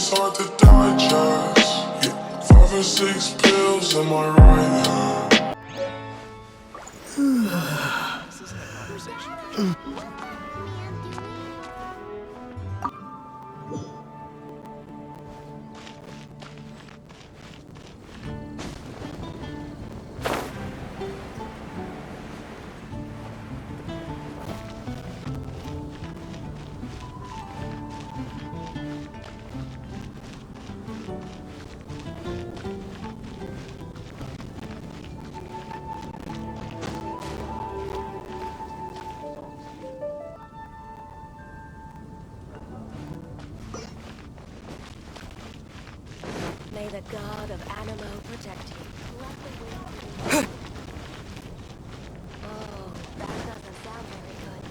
it's hard to digest. Yeah, 5 or 6 pills in my right hand. This isn't a conversation. May the god of Animo protect you. Let the wind Oh, that doesn't sound very good.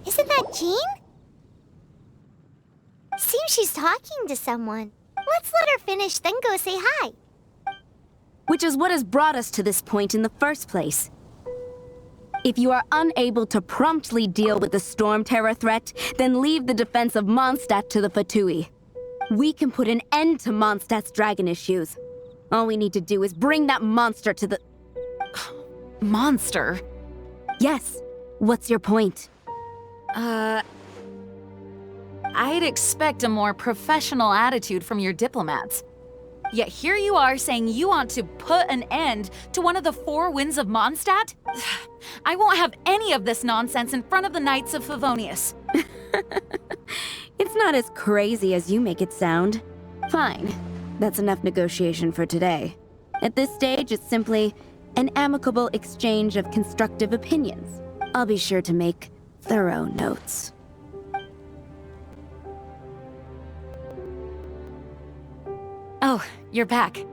Isn't that Jean? Seems she's talking to someone. Let's let her finish, then go say hi. Which is what has brought us to this point in the first place. If you are unable to promptly deal with the Storm Terror threat, then leave the defense of Mondstadt to the Fatui. We can put an end to Mondstadt's dragon issues. All we need to do is bring that monster to the... Monster? Yes. What's your point? I'd expect a more professional attitude from your diplomats. Yet here you are saying you want to put an end to one of the 4 winds of Mondstadt? I won't have any of this nonsense in front of the Knights of Favonius. It's not as crazy as you make it sound. Fine. That's enough negotiation for today. At this stage, it's simply an amicable exchange of constructive opinions. I'll be sure to make thorough notes. Oh, you're back.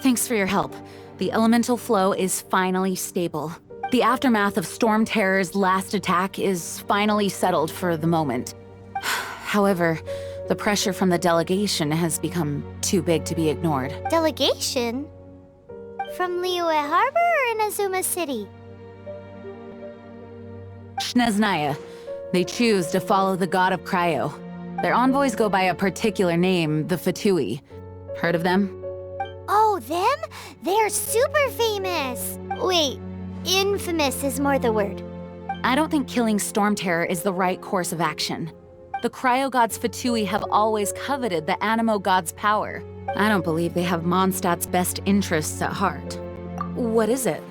Thanks for your help. The elemental flow is finally stable. The aftermath of Storm Terror's last attack is finally settled for the moment. However, the pressure from the delegation has become too big to be ignored. Delegation? From Liyue Harbor or Inazuma City? Snezhnaya. They choose to follow the god of Cryo. Their envoys go by a particular name, the Fatui. Heard of them? Oh, them? They're super famous! Wait, infamous is more the word. I don't think killing Storm Terror is the right course of action. The Cryo gods Fatui have always coveted the Animo god's power. I don't believe they have Mondstadt's best interests at heart. What is it?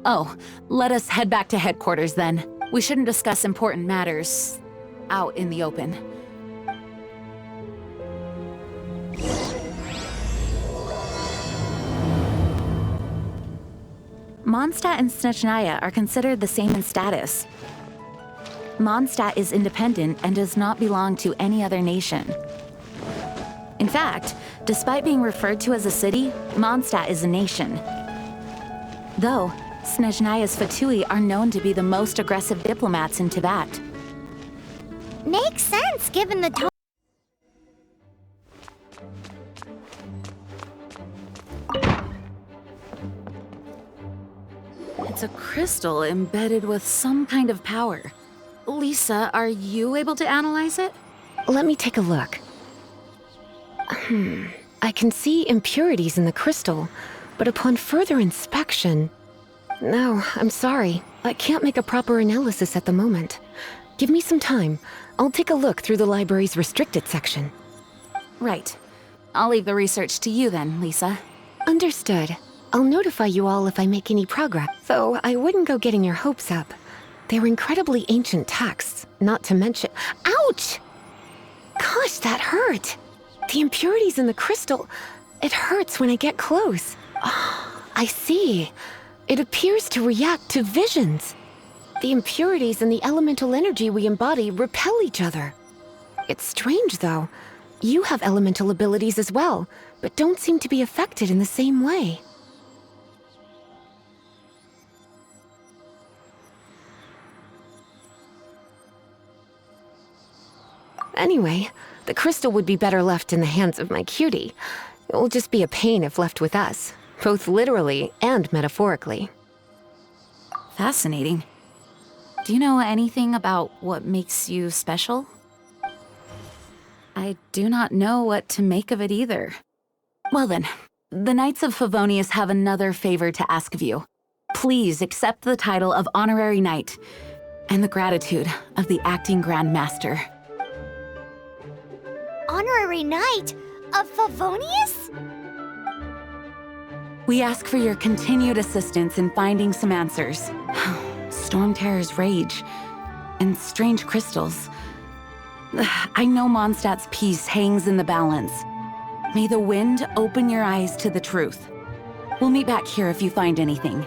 Oh, let us head back to headquarters then. We shouldn't discuss important matters out in the open. Mondstadt and Snezhnaya are considered the same in status. Mondstadt is independent and does not belong to any other nation. In fact, despite being referred to as a city, Mondstadt is a nation. Though, Snezhnaya's Fatui are known to be the most aggressive diplomats in Teyvat. Makes sense given the tone. It's a crystal embedded with some kind of power. Lisa, are you able to analyze it? Let me take a look. I can see impurities in the crystal, but upon further inspection... No, I'm sorry. I can't make a proper analysis at the moment. Give me some time. I'll take a look through the library's restricted section. Right. I'll leave the research to you then, Lisa. Understood. I'll notify you all if I make any progress, though I wouldn't go getting your hopes up. They're incredibly ancient texts, not to mention— Ouch! Gosh, that hurt! The impurities in the crystal— it hurts when I get close. Oh, I see. It appears to react to visions. The impurities and the elemental energy we embody repel each other. It's strange, though. You have elemental abilities as well, but don't seem to be affected in the same way. Anyway, the crystal would be better left in the hands of my cutie. It will just be a pain if left with us, both literally and metaphorically. Fascinating. Do you know anything about what makes you special? I do not know what to make of it either. Well then, the Knights of Favonius have another favor to ask of you. Please accept the title of Honorary Knight, and the gratitude of the Acting Grand Master. Honorary Knight of Favonius? We ask for your continued assistance in finding some answers. Storm Terror's rage, and strange crystals. I know Mondstadt's peace hangs in the balance. May the wind open your eyes to the truth. We'll meet back here if you find anything.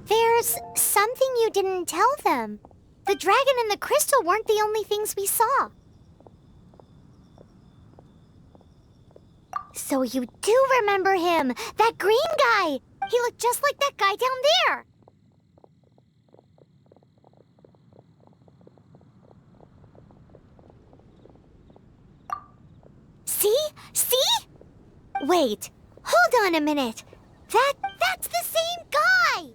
There's something you didn't tell them. The dragon and the crystal weren't the only things we saw. So you do remember him, that green guy. He looked just like that guy down there. See? See? Wait, hold on a minute. That's the same guy!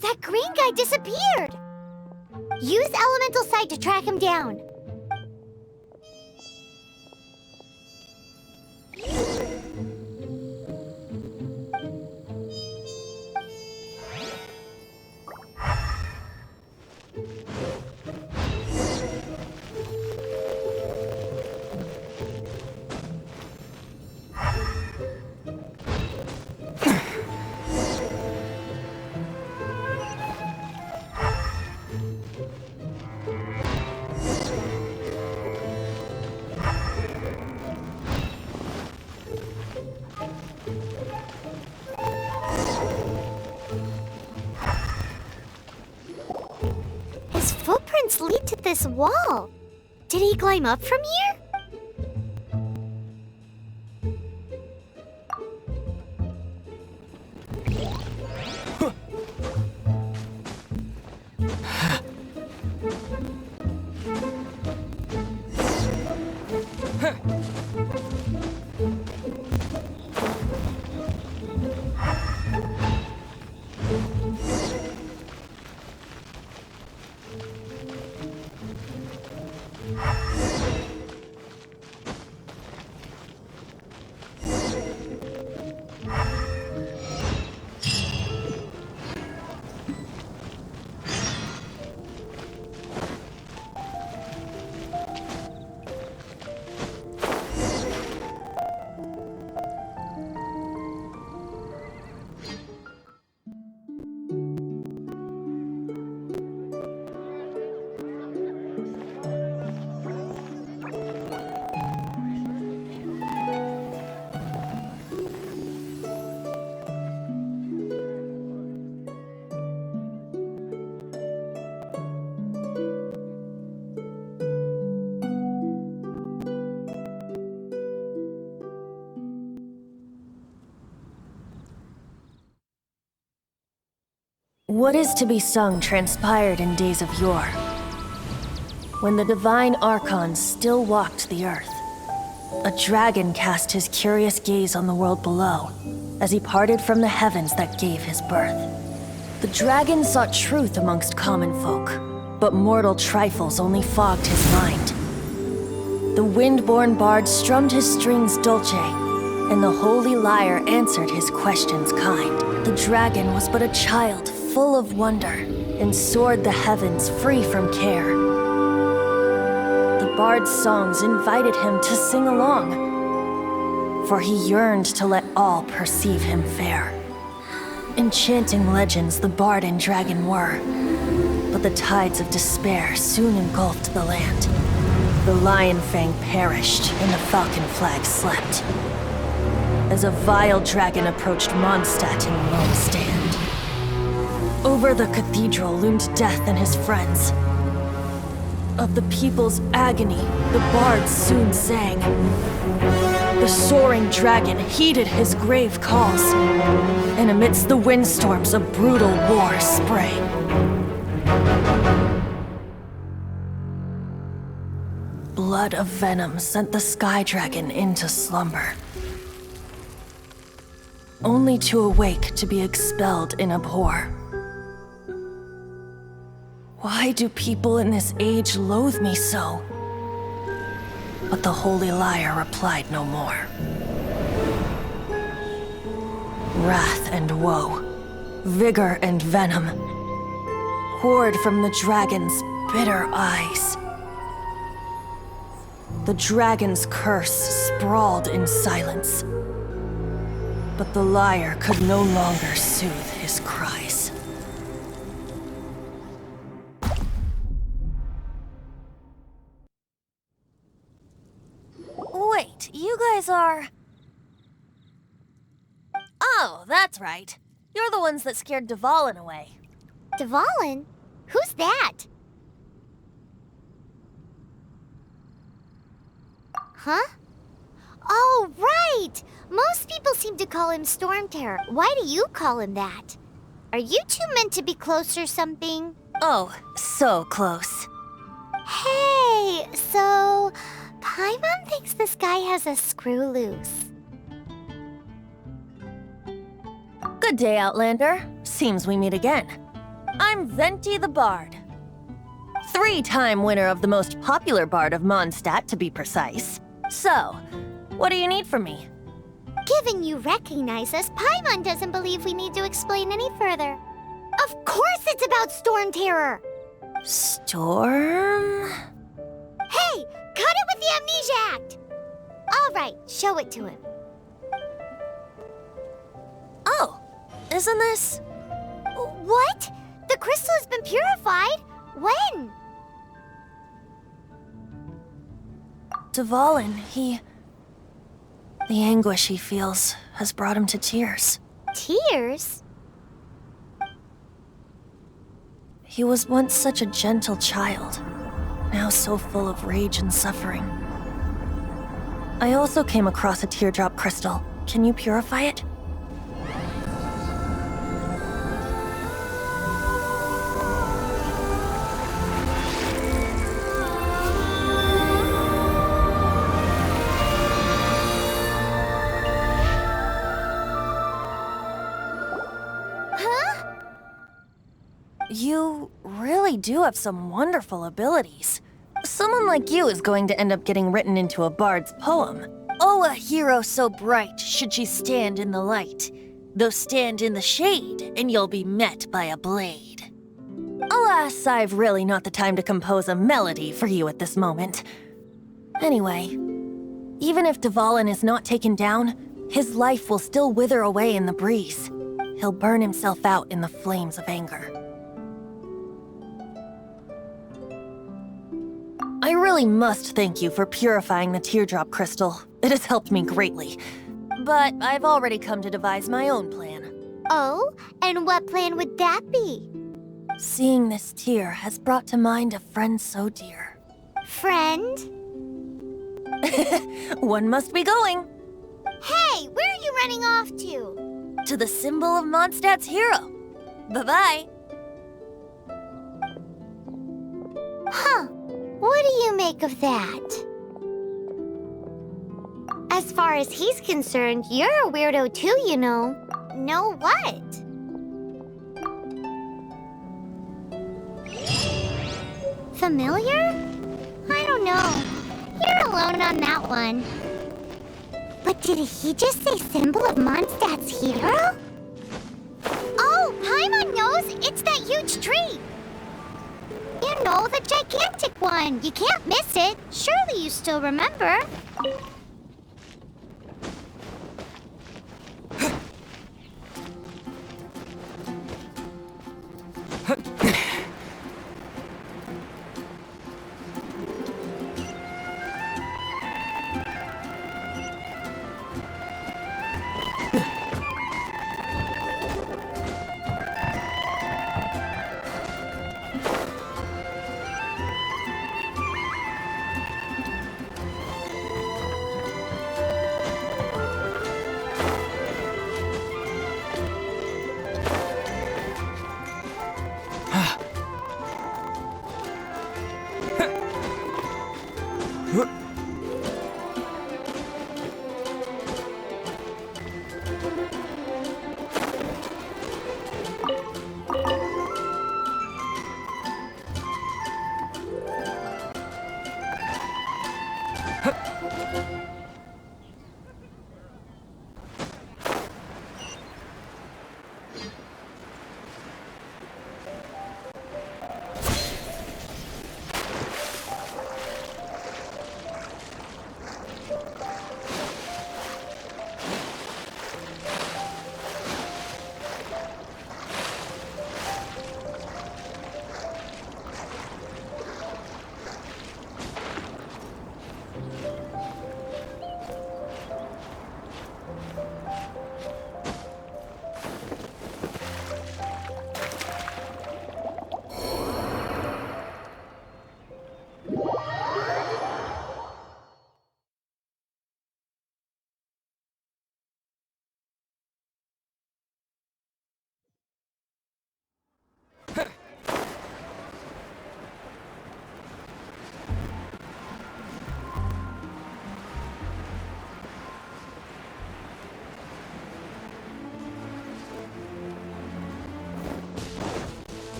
That green guy disappeared! Use Elemental Sight to track him down. His footprints lead to this wall. Did he climb up from here? What is to be sung transpired in days of yore, when the divine archons still walked the earth. A dragon cast his curious gaze on the world below, as he parted from the heavens that gave his birth. The dragon sought truth amongst common folk, but mortal trifles only fogged his mind. The wind-born bard strummed his strings dolce, and the holy lyre answered his questions kind. The dragon was but a child full of wonder and soared the heavens free from care. The bard's songs invited him to sing along, for he yearned to let all perceive him fair. Enchanting legends the bard and dragon were, but the tides of despair soon engulfed the land. The Lion Fang perished and the Falcon Flag slept, as a vile dragon approached Mondstadt in lone stand. Over the cathedral loomed Death and his friends. Of the people's agony, the bards soon sang. The soaring dragon heeded his grave calls, and amidst the windstorms a brutal war sprang. Blood of venom sent the sky dragon into slumber, only to awake to be expelled in abhor. Why do people in this age loathe me so? But the holy liar replied no more. Wrath and woe, vigor and venom, poured from the dragon's bitter eyes. The dragon's curse sprawled in silence, but the liar could no longer soothe his cries. Wait, you guys are... Oh, that's right. You're the ones that scared Dvalin away. Dvalin? Who's that? Huh? Oh, right! Most people seem to call him Storm Terror. Why do you call him that? Are you two meant to be close or something? Oh, so close. Hey, so... Paimon thinks this guy has a screw loose. Good day, Outlander. Seems we meet again. I'm Venti the Bard. 3-time winner of the most popular bard of Mondstadt, to be precise. So, what do you need from me? Given you recognize us, Paimon doesn't believe we need to explain any further. Of course it's about Storm Terror! Storm? Hey! Cut it with the Amnesia Act! Alright, show it to him. Oh, isn't this... What? The crystal has been purified? When? Dvalin, the anguish he feels has brought him to tears. Tears? He was once such a gentle child, now so full of rage and suffering. I also came across a teardrop crystal. Can you purify it? You really do have some wonderful abilities. Someone like you is going to end up getting written into a bard's poem. Oh, a hero so bright should she stand in the light, though stand in the shade, and you'll be met by a blade. Alas, I've really not the time to compose a melody for you at this moment. Anyway, even if Dvalin is not taken down, his life will still wither away in the breeze. He'll burn himself out in the flames of anger. I really must thank you for purifying the teardrop crystal. It has helped me greatly. But I've already come to devise my own plan. Oh? And what plan would that be? Seeing this tear has brought to mind a friend so dear. Friend? One must be going. Hey, where are you running off to? To the symbol of Mondstadt's hero. Bye-bye. Huh. What do you make of that? As far as he's concerned, you're a weirdo too, you know. Know what? Familiar? I don't know. You're alone on that one. But did he just say symbol of Mondstadt's hero? Rose, it's that huge tree! You know, the gigantic one! You can't miss it! Surely you still remember?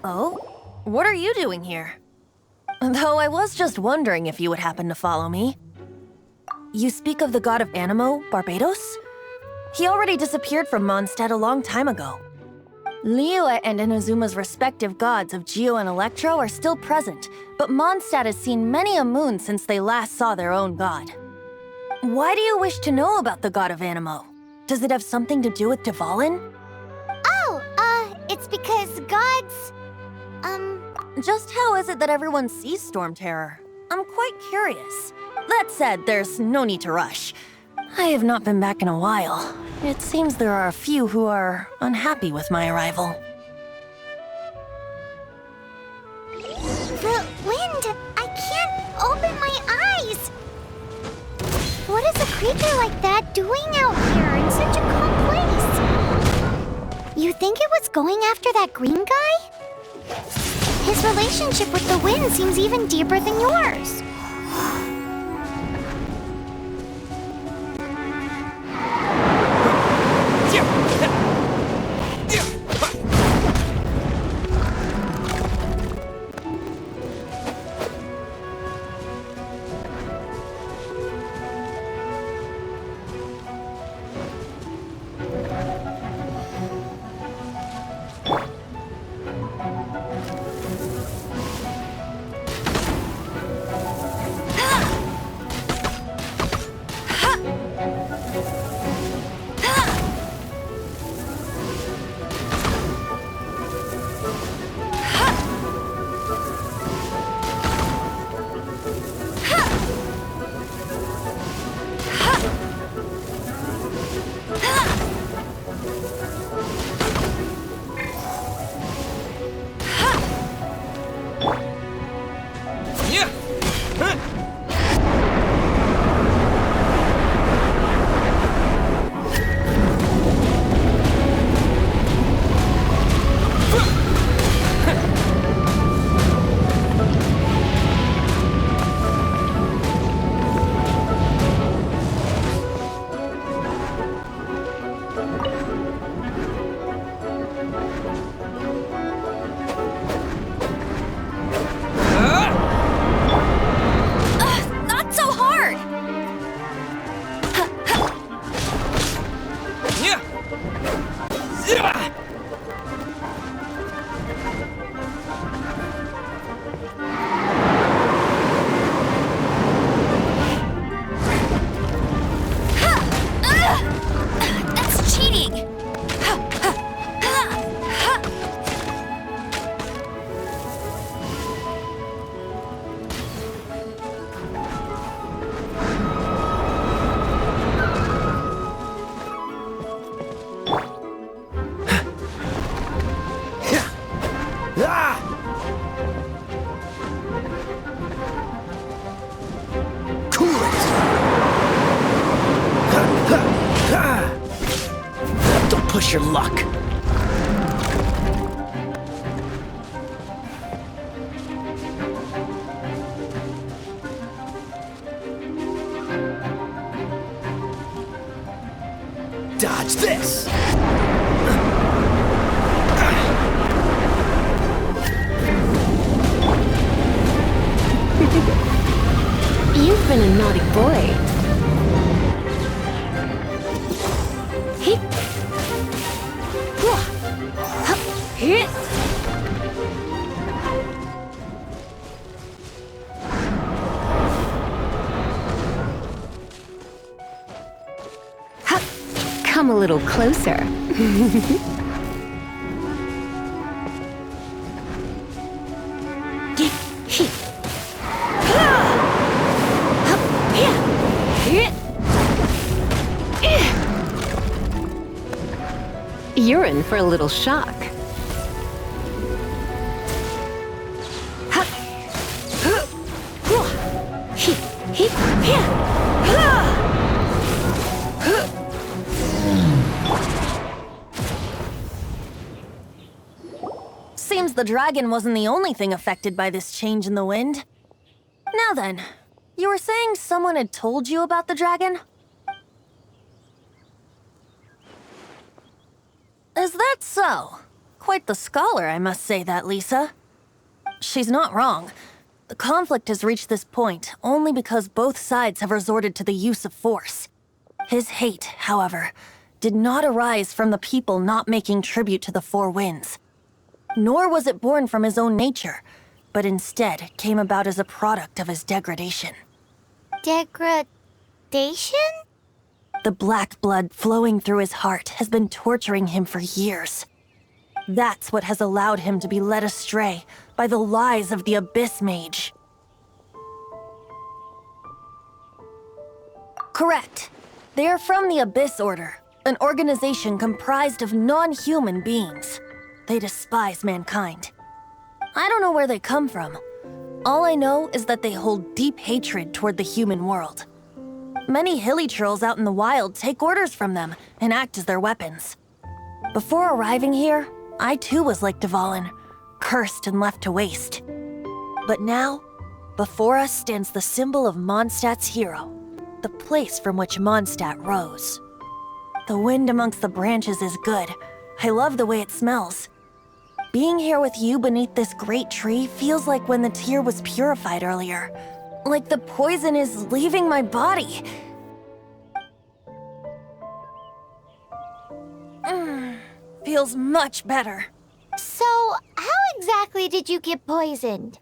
Oh? What are you doing here? Though I was just wondering if you would happen to follow me. You speak of the god of Animo, Barbados? He already disappeared from Mondstadt a long time ago. Liyue and Inazuma's respective gods of Geo and Electro are still present, but Mondstadt has seen many a moon since they last saw their own god. Why do you wish to know about the god of Animo? Does it have something to do with Dvalin? It's because gods... Just how is it that everyone sees Storm Terror? I'm quite curious. That said, there's no need to rush. I have not been back in a while. It seems there are a few who are unhappy with my arrival. The wind! I can't open my eyes! What is a creature like that doing out here in such a calm place? You think it was going after that green guy? His relationship with the wind seems even deeper than yours. Not so hard! That's cheating! Don't push your luck. Dodge this! You've been a naughty boy. Hey. Hey. Come a little closer. You're in for a little shock. Seems the dragon wasn't the only thing affected by this change in the wind. Now then, you were saying someone had told you about the dragon? Is that so? Quite the scholar, I must say that, Lisa. She's not wrong. The conflict has reached this point only because both sides have resorted to the use of force. His hate, however, did not arise from the people not making tribute to the Four Winds. Nor was it born from his own nature, but instead came about as a product of his degradation. Degradation? The black blood flowing through his heart has been torturing him for years. That's what has allowed him to be led astray by the lies of the Abyss Mage. Correct. They are from the Abyss Order, an organization comprised of non-human beings. They despise mankind. I don't know where they come from. All I know is that they hold deep hatred toward the human world. Many hilly trolls out in the wild take orders from them and act as their weapons. Before arriving here, I too was like Dvalin, cursed and left to waste. But now, Before us stands the symbol of Mondstadt's hero, the place from which Mondstadt rose. The wind amongst the branches is good. I love the way it smells. Being here with you beneath this great tree feels like when the tear was purified earlier. Like the poison is leaving my body. Feels much better. So, how exactly did you get poisoned?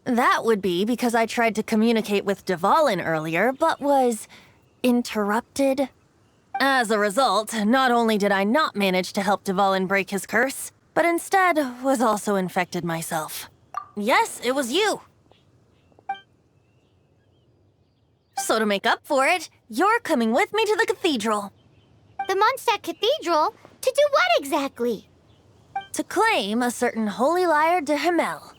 That would be because I tried to communicate with Dvalin earlier, but was interrupted. As a result, not only did I not manage to help Dvalin break his curse, but instead was also infected myself. Yes, it was you. So to make up for it, you're coming with me to the cathedral. The Mondstadt Cathedral? To do what exactly? To claim a certain holy lyre de Himmel.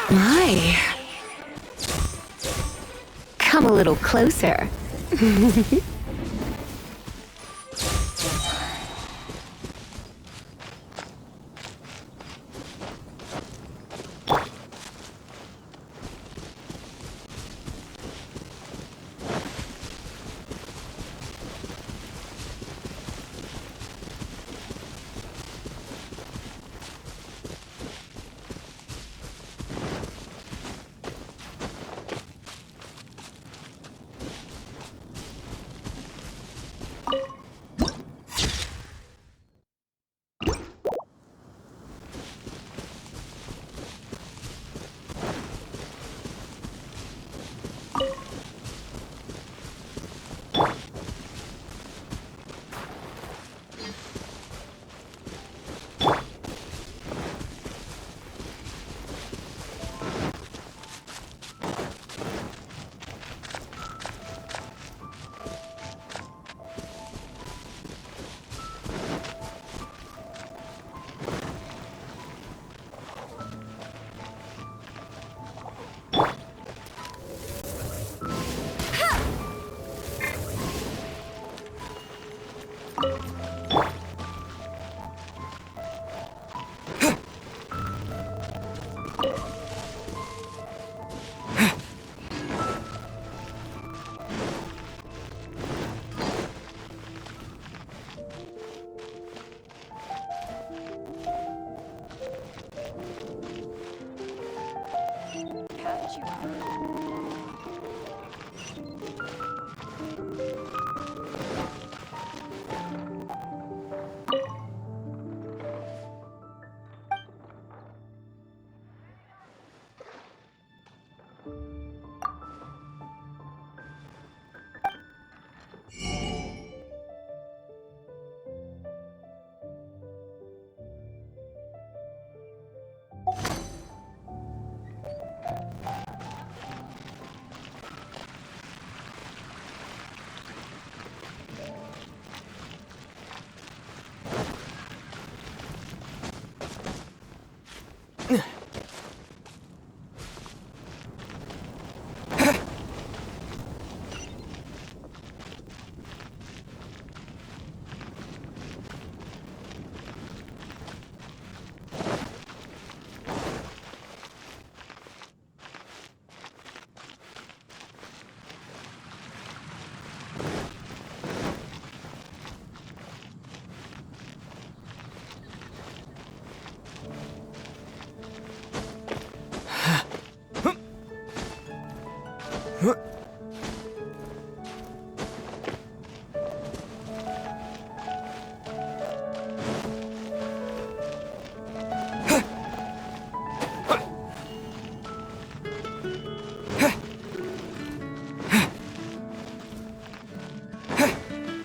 My. Come a little closer.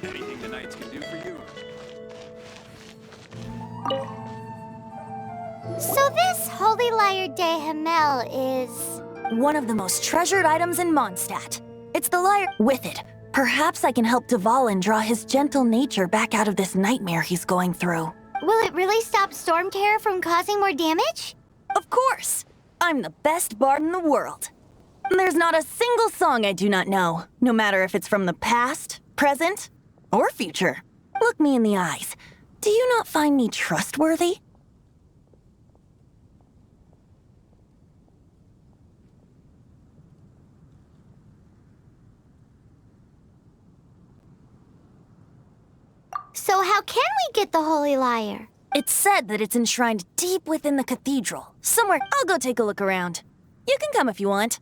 Anything the knights can do for you. So this Holy Lyre de Himmel is... One of the most treasured items in Mondstadt. It's the lyre. With it, perhaps I can help Dvalin draw his gentle nature back out of this nightmare he's going through. Will it really stop Storm Terror from causing more damage? Of course! I'm the best bard in the world. There's not a single song I do not know, no matter if it's from the past, present, or future. Look me in the eyes. Do you not find me trustworthy? So how can we get the Holy Lyre? It's said that it's enshrined deep within the cathedral. Somewhere. I'll go take a look around. You can come if you want.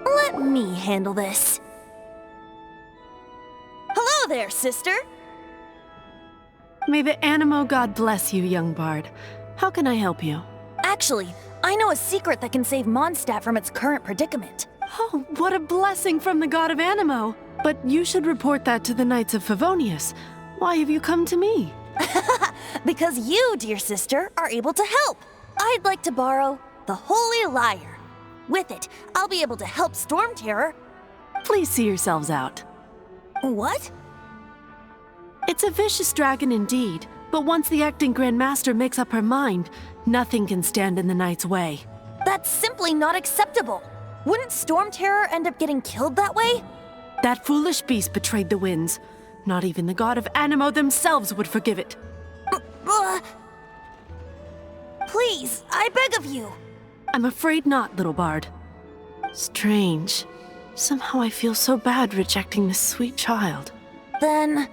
Let me handle this. Hello there, sister! May the Animo God bless you, young bard. How can I help you? Actually, I know a secret that can save Mondstadt from its current predicament. Oh, what a blessing from the God of Animo! But you should report that to the Knights of Favonius. Why have you come to me? Because you, dear sister, are able to help. I'd like to borrow the Holy Lyre. With it, I'll be able to help Storm Terror. Please see yourselves out. What? It's a vicious dragon indeed, but once the acting Grand Master makes up her mind, nothing can stand in the Knight's way. That's simply not acceptable. Wouldn't Storm Terror end up getting killed that way? That foolish beast betrayed the winds. Not even the God of Animo themselves would forgive it. Please, I beg of you. I'm afraid not, little bard. Strange. Somehow I feel so bad rejecting this sweet child. Then,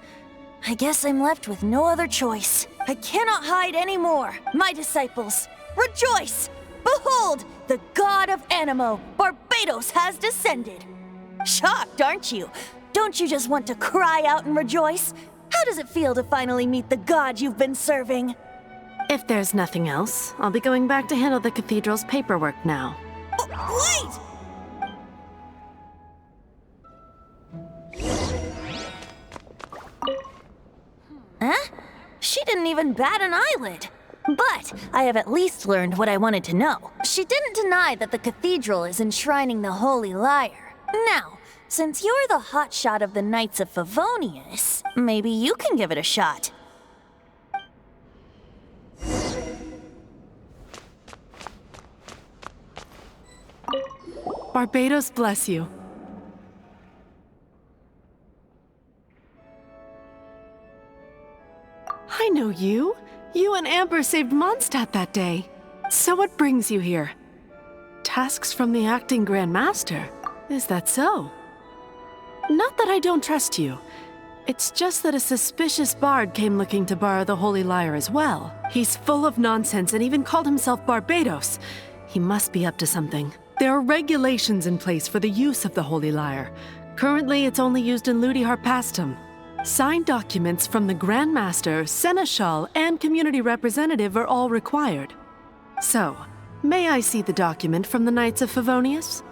I guess I'm left with no other choice. I cannot hide anymore. My disciples, rejoice! Behold, the God of Animo, Barbados, has descended. Shocked, aren't you? Don't you just want to cry out and rejoice? How does it feel to finally meet the God you've been serving? If there's nothing else, I'll be going back to handle the cathedral's paperwork now. Wait! Huh? She didn't even bat an eyelid. But I have at least learned what I wanted to know. She didn't deny that the cathedral is enshrining the Holy Lyre. Now, since you're the hotshot of the Knights of Favonius, maybe you can give it a shot. Barbados bless you. I know you. You and Amber saved Mondstadt that day. So what brings you here? Tasks from the acting Grand Master. Is that so? Not that I don't trust you. It's just that a suspicious bard came looking to borrow the Holy Lyre as well. He's full of nonsense and even called himself Barbados. He must be up to something. There are regulations in place for the use of the Holy Lyre. Currently, it's only used in Ludi Harpastum. Signed documents from the Grand Master, Seneschal, and community representative are all required. So, may I see the document from the Knights of Favonius?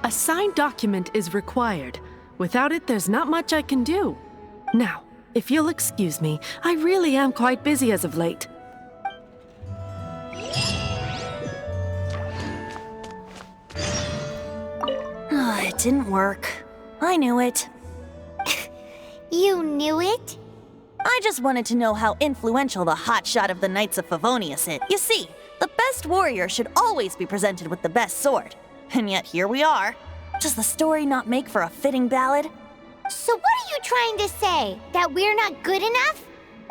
A signed document is required. Without it, there's not much I can do. Now, if you'll excuse me, I really am quite busy as of late. It didn't work. I knew it. You knew it? I just wanted to know how influential the hotshot of the Knights of Favonius is. You see, the best warrior should always be presented with the best sword. And yet here we are. Does the story not make for a fitting ballad? So what are you trying to say? That we're not good enough?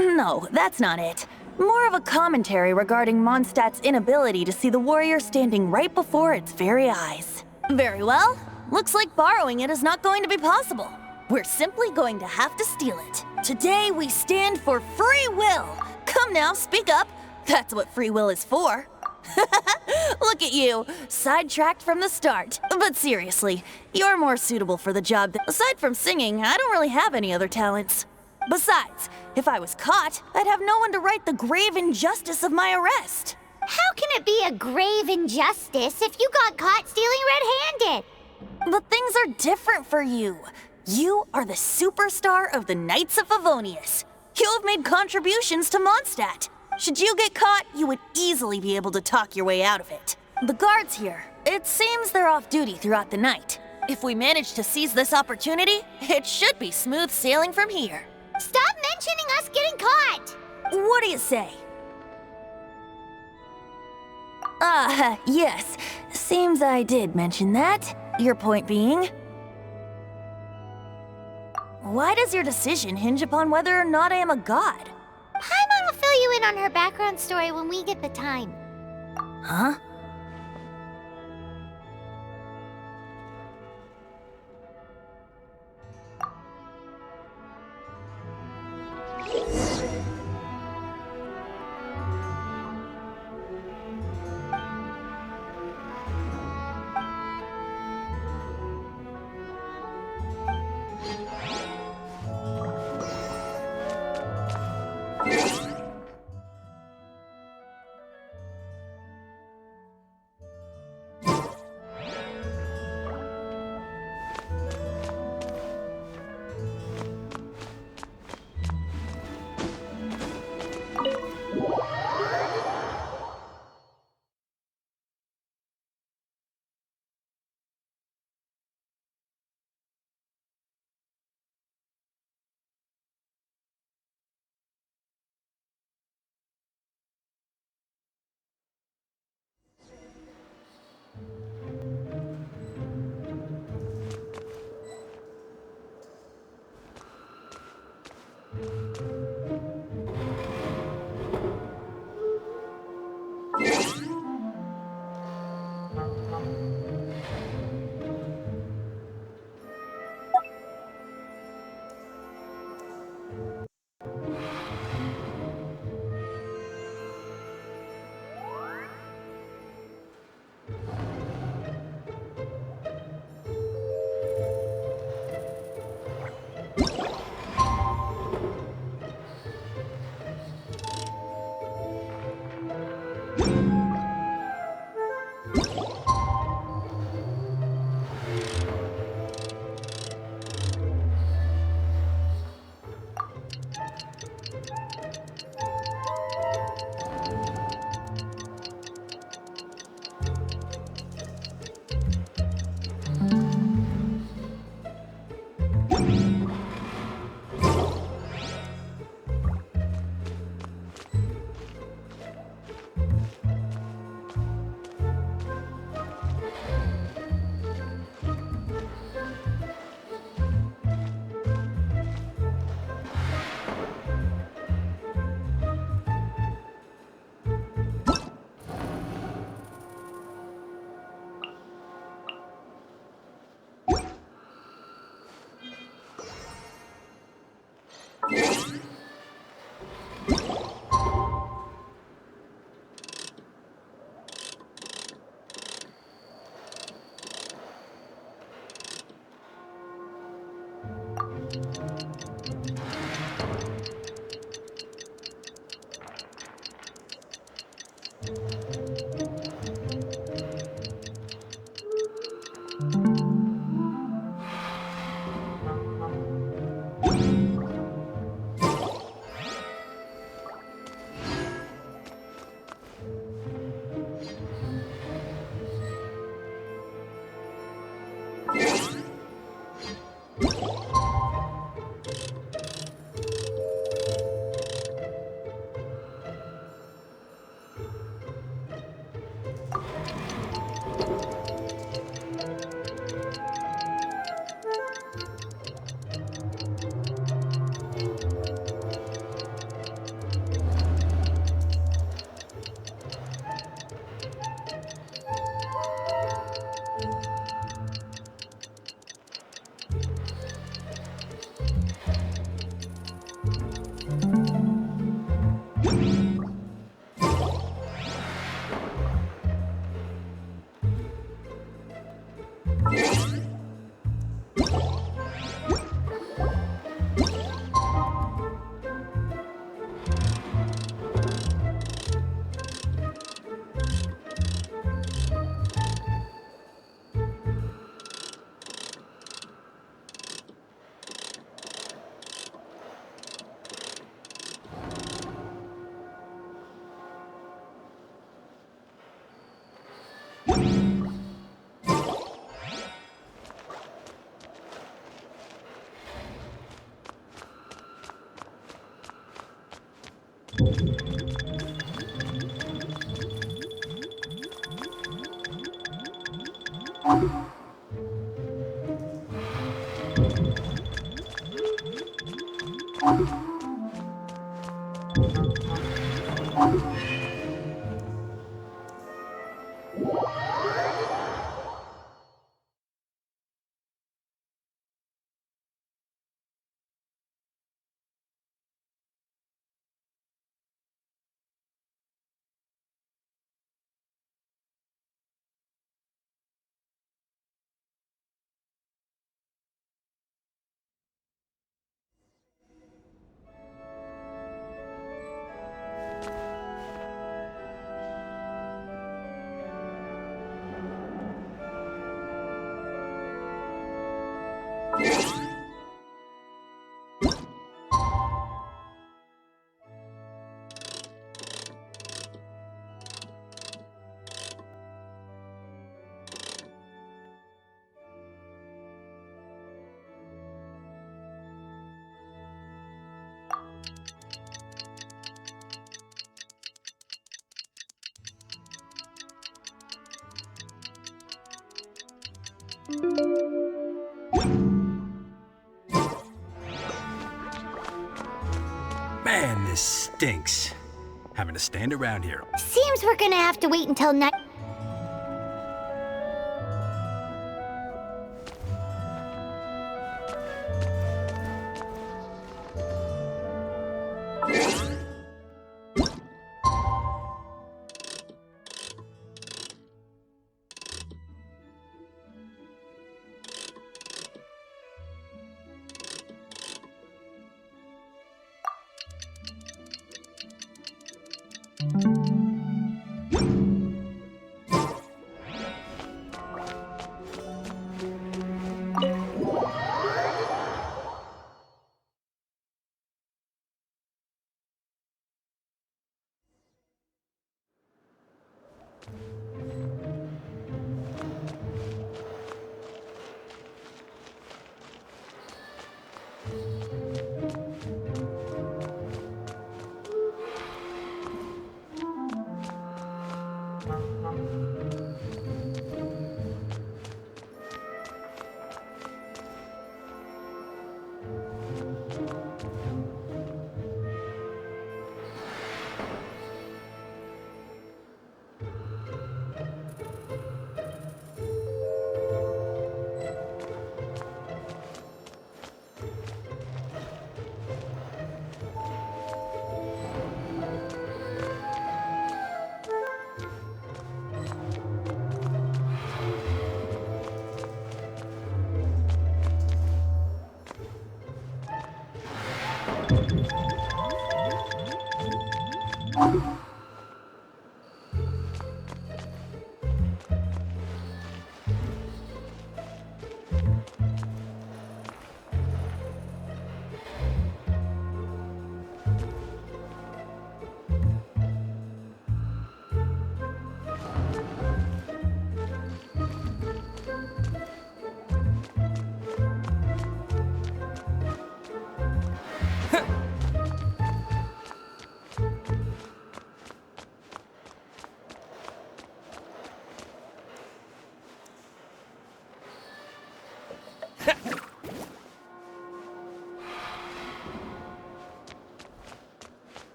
No, that's not it. More of a commentary regarding Mondstadt's inability to see the warrior standing right before its very eyes. Very well. Looks like borrowing it is not going to be possible. We're simply going to have to steal it. Today we stand for free will. Come now, speak up. That's what free will is for. Look at you, sidetracked from the start. But seriously, you're more suitable for the job. Aside from singing, I don't really have any other talents. Besides, if I was caught, I'd have no one to right the grave injustice of my arrest. How can it be a grave injustice if you got caught stealing red-handed? But things are different for you. You are the superstar of the Knights of Favonius. You have made contributions to Mondstadt. Should you get caught, you would easily be able to talk your way out of it. The guards here, it seems they're off duty throughout the night. If we manage to seize this opportunity, it should be smooth sailing from here. Stop mentioning us getting caught! What do you say? Yes. Seems I did mention that. Your point being? Why does your decision hinge upon whether or not I am a god? Paimon will fill you in on her background story when we get the time. Huh? Man, this stinks. Having to stand around here. Seems we're gonna have to wait until night.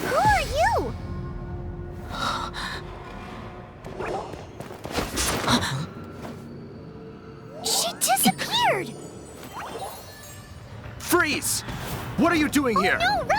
Who are you? She disappeared! Freeze! What are you doing here? No, run!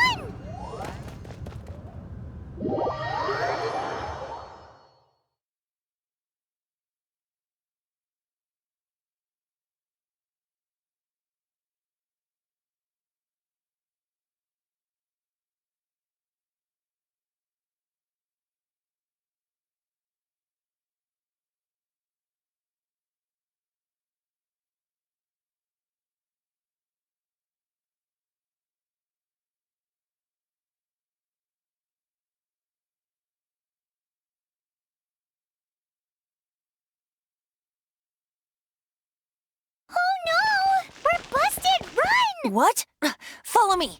What? Follow me.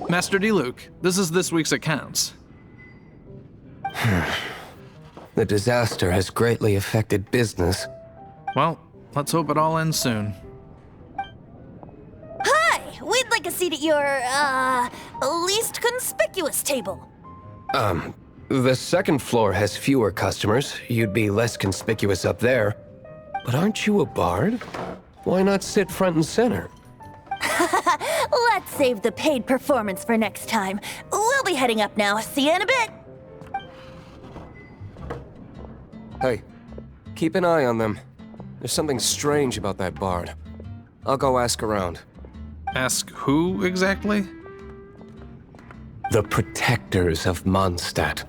Master D-Luke, this is this week's accounts. The disaster has greatly affected business. Well, let's hope it all ends soon. Hi! We'd like a seat at your, least conspicuous table. The second floor has fewer customers. You'd be less conspicuous up there. But aren't you a bard? Why not sit front and center? Let's save the paid performance for next time. We'll be heading up now. See you in a bit. Hey, keep an eye on them. There's something strange about that bard. I'll go ask around. Ask who exactly? The protectors of Mondstadt.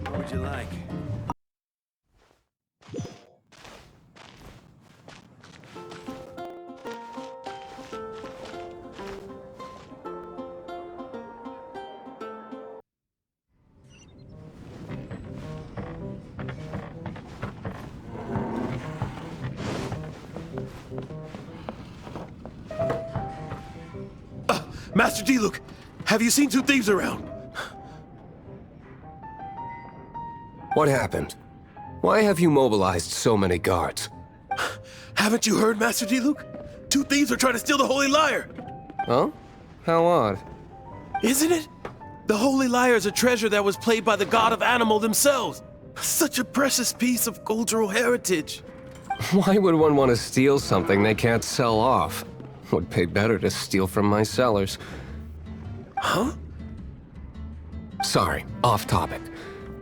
What would you like? Master D-Luke, have you seen two thieves around? What happened? Why have you mobilized so many guards? Haven't you heard, Master D-Luke? Two thieves are trying to steal the Holy Lyre. Huh? How odd. Isn't it? The Holy Lyre is a treasure that was played by the god of animal themselves. Such a precious piece of cultural heritage. Why would one want to steal something they can't sell off? Would pay better to steal from my sellers. Huh? Sorry, off topic.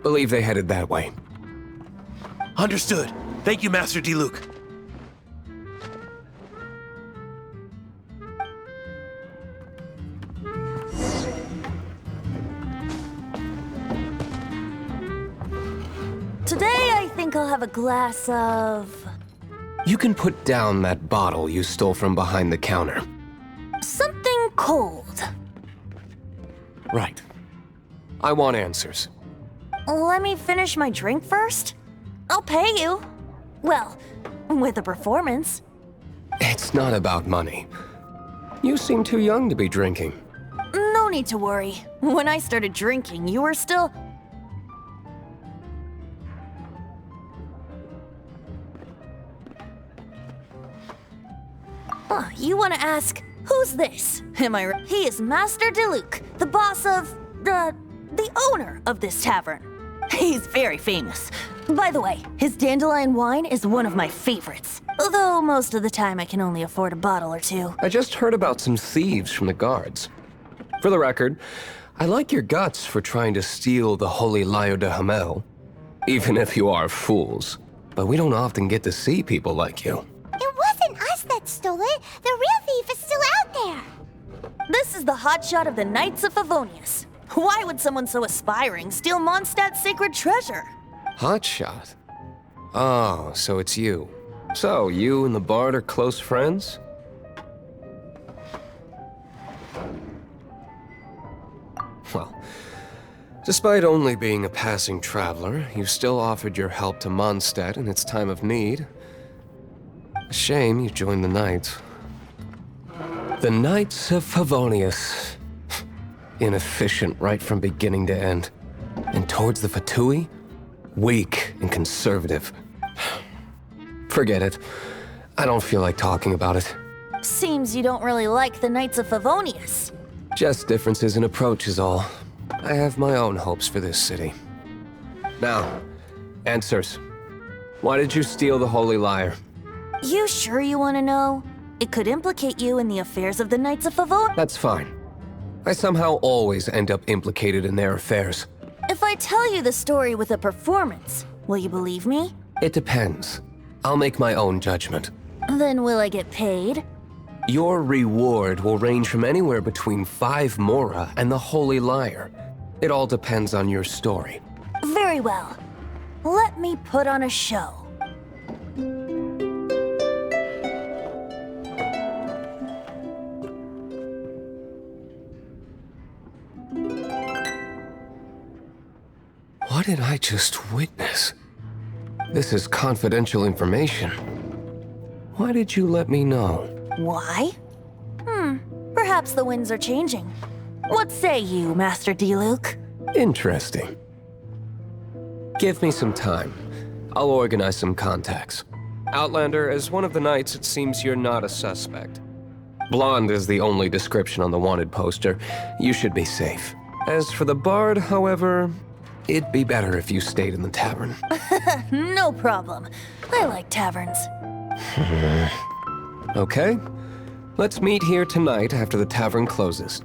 Believe they headed that way. Understood. Thank you, Master D-Luke. Today, I think I'll have a glass of... You can put down that bottle you stole from behind the counter. something cold. Right. I want answers. Let me finish my drink first. I'll pay you. Well, with a performance. It's not about money. You seem too young to be drinking. No need to worry. When I started drinking, you were still... You want to ask, who's this? Am I right? He is Master Diluc, the boss of, the owner of this tavern. He's very famous. By the way, his dandelion wine is one of my favorites. Although most of the time I can only afford a bottle or two. I just heard about some thieves from the guards. For the record, I like your guts for trying to steal the Holy Lyre de Hamel. Even if you are fools. But we don't often get to see people like you. It wasn't us that stole it. The real thief is still out there. This is the hotshot of the Knights of Favonius. Why would someone so aspiring steal Mondstadt's sacred treasure? Hotshot? Oh, so it's you. So, you and the Bard are close friends? Well, despite only being a passing traveler, you still offered your help to Mondstadt in its time of need. A shame you joined the Knights. The Knights of Favonius. Inefficient right from beginning to end. And towards the Fatui, weak and conservative. Forget it. I don't feel like talking about it. Seems you don't really like the Knights of Favonius. Just differences in approach is all. I have my own hopes for this city. Now, answers. Why did you steal the Holy Lyre? You sure you want to know? It could implicate you in the affairs of the Knights of Favonius. That's fine. I somehow always end up implicated in their affairs. If I tell you the story with a performance, will you believe me? It depends. I'll make my own judgment. Then will I get paid? Your reward will range from anywhere between 5 Mora and the Holy Lyre. It all depends on your story. Very well. Let me put on a show. What did I just witness? This is confidential information. Why did you let me know? Why? Perhaps the winds are changing. What say you, Master Diluc? Interesting. Give me some time. I'll organize some contacts. Outlander, as one of the knights, it seems you're not a suspect. Blonde is the only description on the wanted poster. You should be safe. As for the Bard, however, it'd be better if you stayed in the tavern. No problem. I like taverns. Okay. Let's meet here tonight after the tavern closes.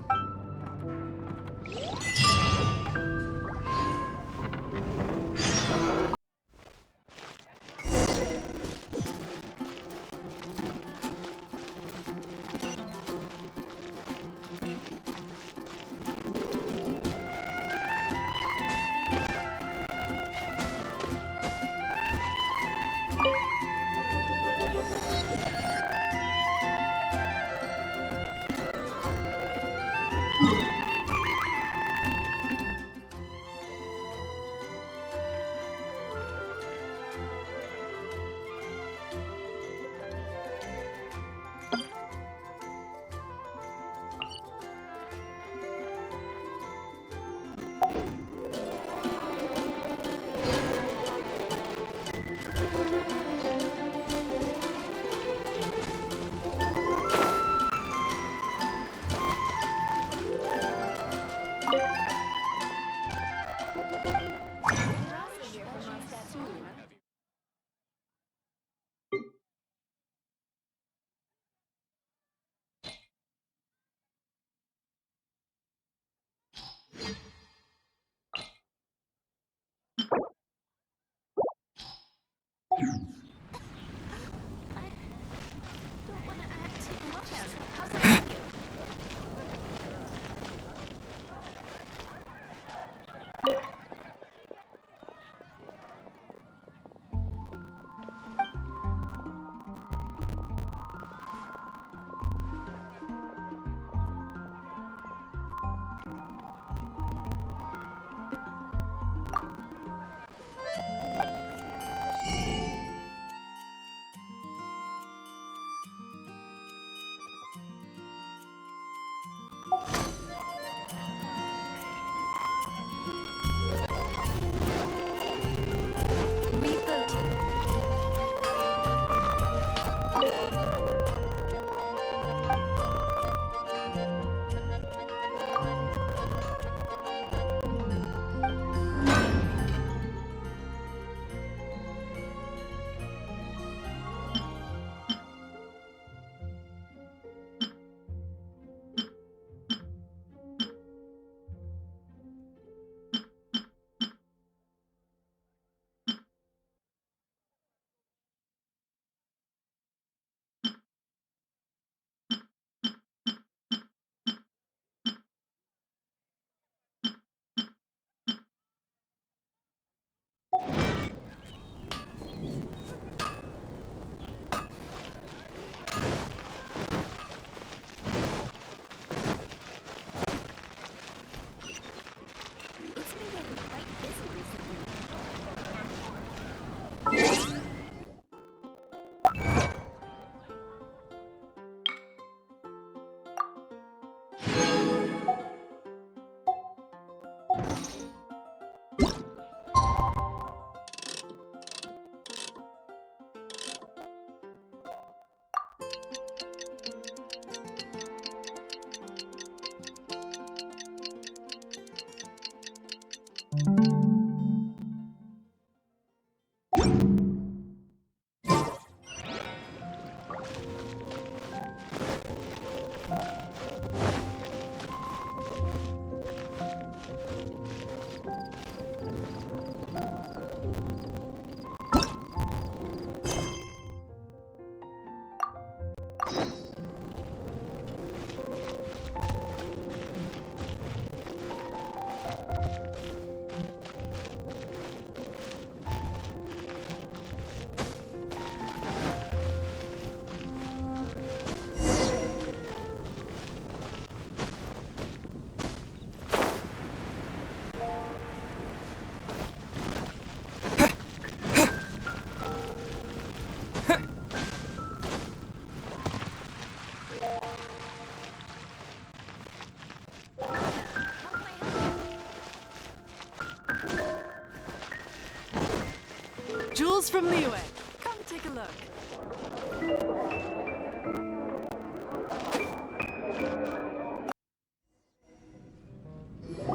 Jewels from Liyue. Come take a look.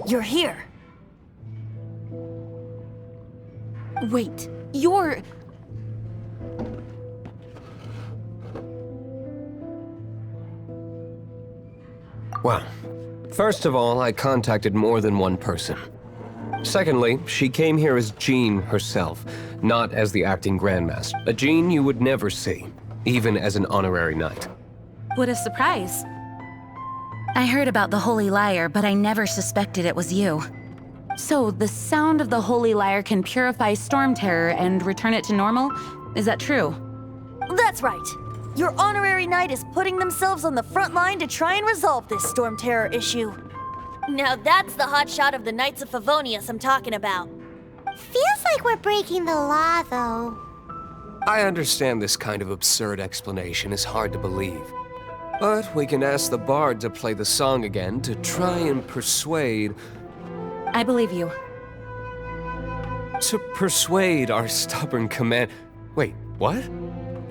You're here. Wait, you're... Well, first of all, I contacted more than one person. Secondly, she came here as Jean herself, not as the acting Grandmaster. A Jean you would never see, even as an honorary knight. What a surprise. I heard about the Holy Lyre, but I never suspected it was you. So, the sound of the Holy Lyre can purify Storm Terror and return it to normal? Is that true? That's right. Your honorary knight is putting themselves on the front line to try and resolve this Storm Terror issue. Now that's the hotshot of the Knights of Favonius I'm talking about. Feels like we're breaking the law, though. I understand this kind of absurd explanation is hard to believe. But we can ask the bard to play the song again to try and persuade... I believe you. To persuade our stubborn command... Wait, what?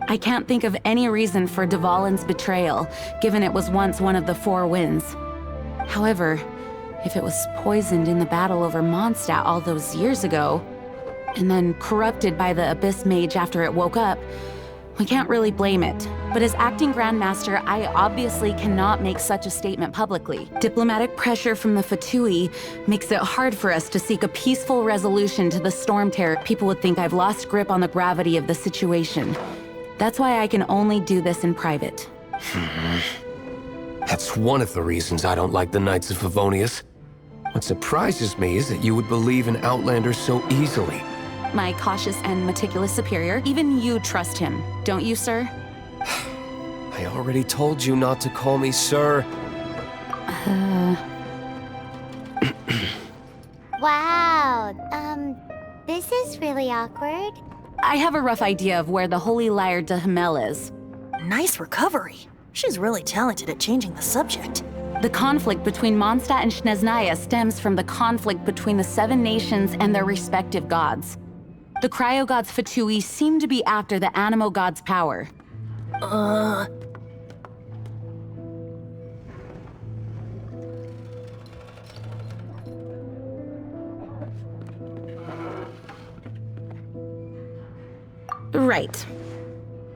I can't think of any reason for Dvalin's betrayal, given it was once one of the Four Winds. However, if it was poisoned in the battle over Mondstadt all those years ago, and then corrupted by the Abyss Mage after it woke up, we can't really blame it. But as acting Grandmaster, I obviously cannot make such a statement publicly. Diplomatic pressure from the Fatui makes it hard for us to seek a peaceful resolution to the Storm Terror. People would think I've lost grip on the gravity of the situation. That's why I can only do this in private. That's one of the reasons I don't like the Knights of Favonius. What surprises me is that you would believe in Outlanders so easily. My cautious and meticulous superior, even you trust him, don't you, sir? I already told you not to call me sir. Wow, this is really awkward. I have a rough idea of where the Holy Lyre de Himmel is. Nice recovery. She's really talented at changing the subject. The conflict between Mondstadt and Snezhnaya stems from the conflict between the Seven Nations and their respective gods. The Cryo-Gods Fatui seem to be after the Animo God's power. Right.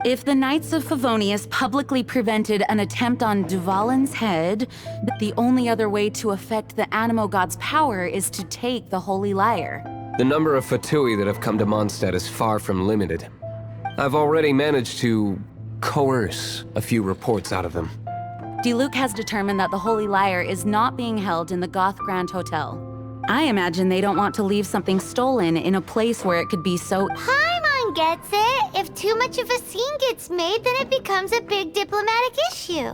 If the Knights of Favonius publicly prevented an attempt on Dvalin's head, the only other way to affect the Animo God's power is to take the Holy Lyre. The number of Fatui that have come to Mondstadt is far from limited. I've already managed to coerce a few reports out of them. Diluc has determined that the Holy Lyre is not being held in the Goth Grand Hotel. I imagine they don't want to leave something stolen in a place where it could be so... Paimon gets it. If too much of a scene gets made, then it becomes a big diplomatic issue.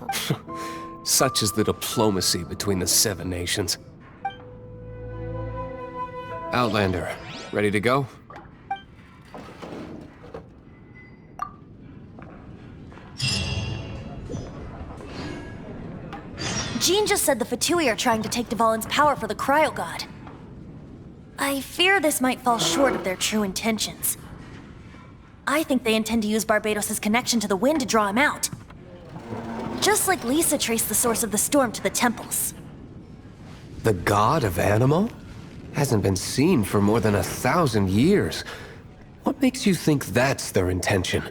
Such is the diplomacy between the Seven Nations. Outlander, ready to go? Jean just said the Fatui are trying to take Dvalin's power for the Cryo God. I fear this might fall short of their true intentions. I think they intend to use Barbados' connection to the wind to draw him out. Just like Lisa traced the source of the storm to the temples. The god of Animo? Hasn't been seen for more than 1,000 years. What makes you think that's their intention?